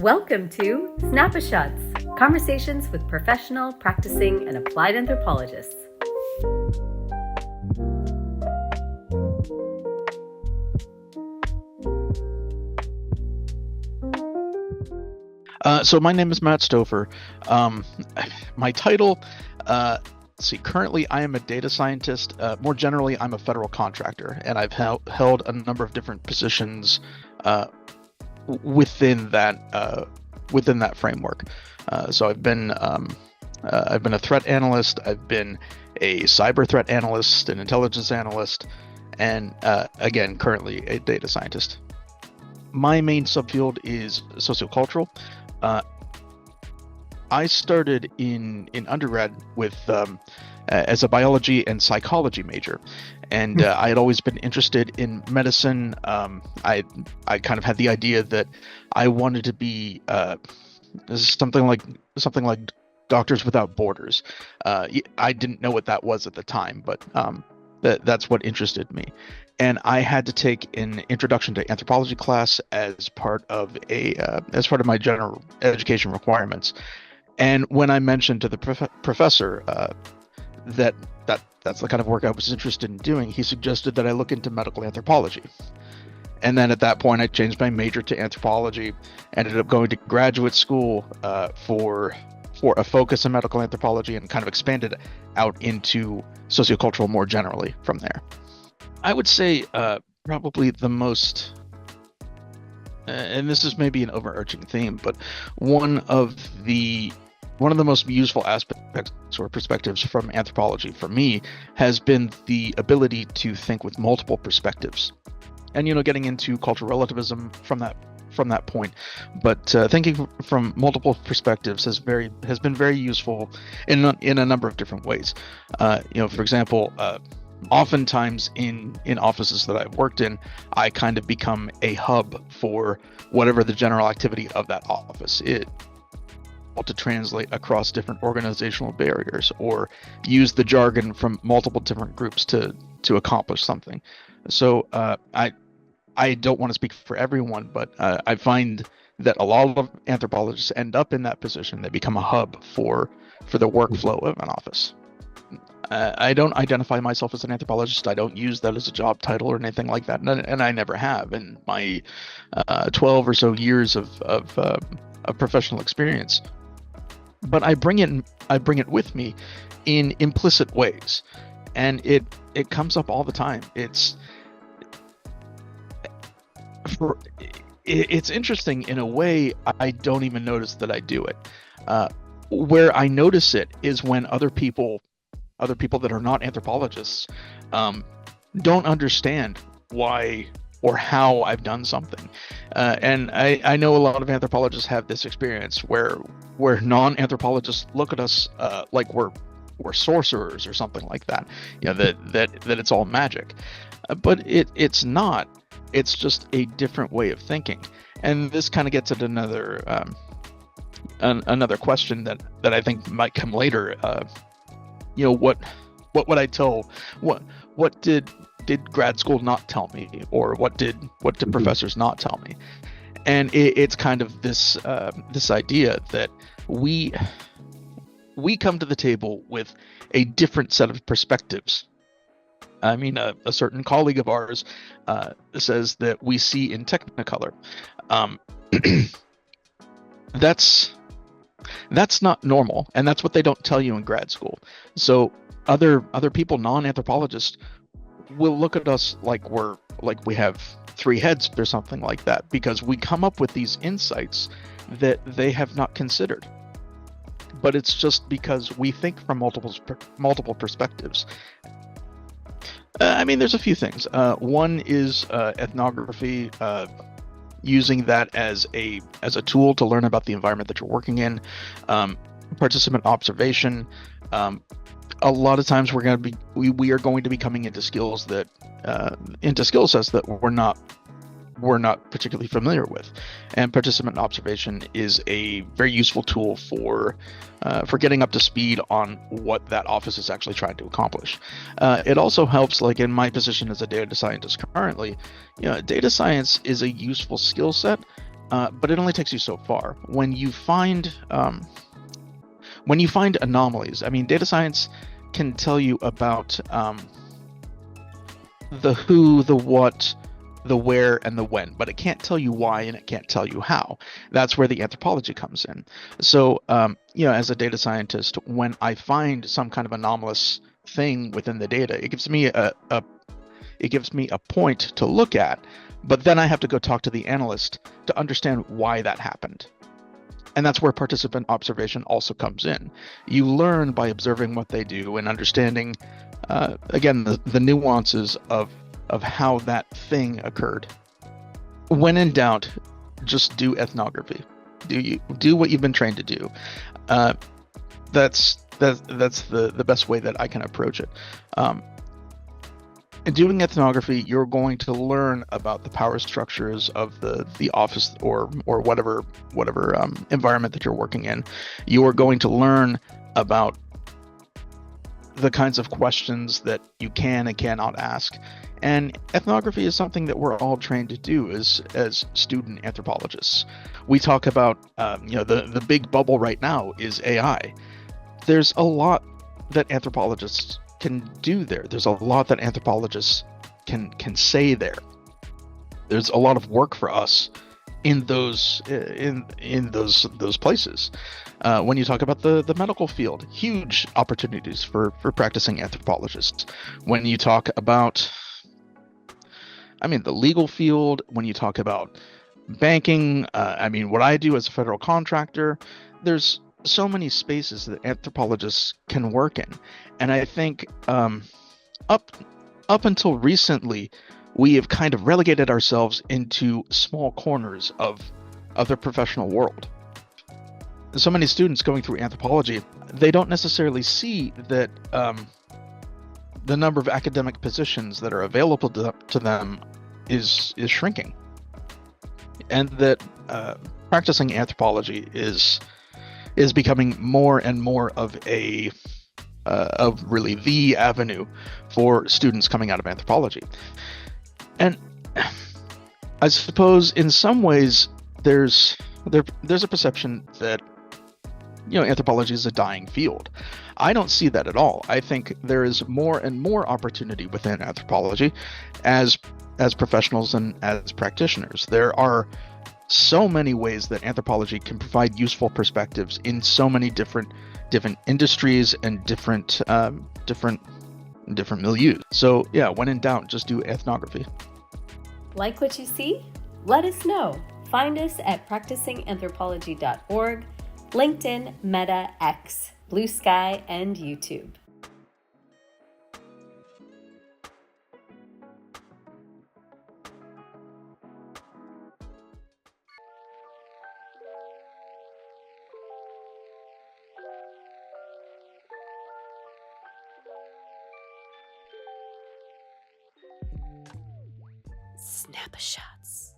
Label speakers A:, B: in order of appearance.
A: Welcome to sNAPAshots, conversations with professional, practicing, and applied anthropologists.
B: So my name is Matt Stoffer. My title, currently I am a data scientist. More generally, I'm a federal contractor, and I've held a number of different positions within that framework. So I've been a threat analyst. I've been a cyber threat analyst, an intelligence analyst, and again, currently a data scientist. My main subfield is sociocultural. I started in undergrad with as a biology and psychology major, and I had always been interested in medicine. I kind of had the idea that I wanted to be something like Doctors Without Borders. I didn't know what that was at the time, but that's what interested me. And I had to take an introduction to anthropology class as part of my general education requirements. And when I mentioned to the professor that's the kind of work I was interested in doing, he suggested that I look into medical anthropology. And then at that point, I changed my major to anthropology, ended up going to graduate school for a focus in medical anthropology, and kind of expanded out into sociocultural more generally from there. I would say probably the most, and this is maybe an overarching theme, but one of the most useful aspects or perspectives from anthropology for me has been the ability to think with multiple perspectives, and getting into cultural relativism from that point, but thinking from multiple perspectives has been very useful in a number of different ways. For example, oftentimes in offices that I've worked in, I kind of become a hub for whatever the general activity of that office is, to translate across different organizational barriers or use the jargon from multiple different groups to accomplish something. So I don't want to speak for everyone, but I find that a lot of anthropologists end up in that position. They become a hub for the workflow of an office. I don't identify myself as an anthropologist. I don't use that as a job title or anything like that, and I never have in my 12 or so years of professional experience. But I bring it with me in implicit ways, and it comes up all the time. It's interesting in a way. I don't even notice that I do it. Where I notice it is when other people that are not anthropologists don't understand why or how I've done something. And I know a lot of anthropologists have this experience where non-anthropologists look at us like we're sorcerers or something like that. That it's all magic. But it's not. It's just a different way of thinking. And this kind of gets at another question that I think might come later. What would I tell? What did grad school not tell me, or what did professors not tell me? And it's kind of this idea that we come to the table with a different set of perspectives. I mean, a certain colleague of ours says that we see in Technicolor. That's not normal, and that's what they don't tell you in grad school. So other people, non-anthropologists, will look at us like we have three heads or something like that, because we come up with these insights that they have not considered. But it's just because we think from multiple perspectives. There's a few things. One is ethnography. Using that as a tool to learn about the environment that you're working in. Participant observation. A lot of times we are going to be coming into skill sets that we're not particularly familiar with, and participant observation is a very useful tool for getting up to speed on what that office is actually trying to accomplish. It also helps, like in my position as a data scientist currently, data science is a useful skill set, but it only takes you so far. When you find anomalies, I mean, data science can tell you about the who, the what, the where, and the when, but it can't tell you why and it can't tell you how. That's where the anthropology comes in. So, as a data scientist, when I find some kind of anomalous thing within the data, it gives me a point to look at, but then I have to go talk to the analyst to understand why that happened. And that's where participant observation also comes in. You learn by observing what they do and understanding, again, the nuances of how that thing occurred. When in doubt, just do ethnography. Do what you've been trained to do. That's the best way that I can approach it. In doing ethnography, you're going to learn about the power structures of the office or whatever environment that you're working in. You are going to learn about the kinds of questions that you can and cannot ask. And ethnography is something that we're all trained to do as student anthropologists. We talk about the big bubble right now is AI. There's a lot that anthropologists can do there. There's a lot that anthropologists can say there. There's a lot of work for us in those places. When you talk about the medical field, huge opportunities for practicing anthropologists. When you talk about, the legal field, when you talk about banking, what I do as a federal contractor, there's so many spaces that anthropologists can work in. And I think up until recently, we have kind of relegated ourselves into small corners of the professional world. So many students going through anthropology, they don't necessarily see that the number of academic positions that are available to them is shrinking, and that practicing anthropology is becoming more and more of really the avenue for students coming out of anthropology. And I suppose in some ways there's a perception that anthropology is a dying field. I don't see that at all. I think there is more and more opportunity within anthropology as professionals and as practitioners. There are so many ways that anthropology can provide useful perspectives in so many different industries and different milieux. So yeah, when in doubt, just do ethnography.
A: Like what you see? Let us know. Find us at practicinganthropology.org, LinkedIn, Meta, X, Bluesky, and YouTube. SNAPAshots.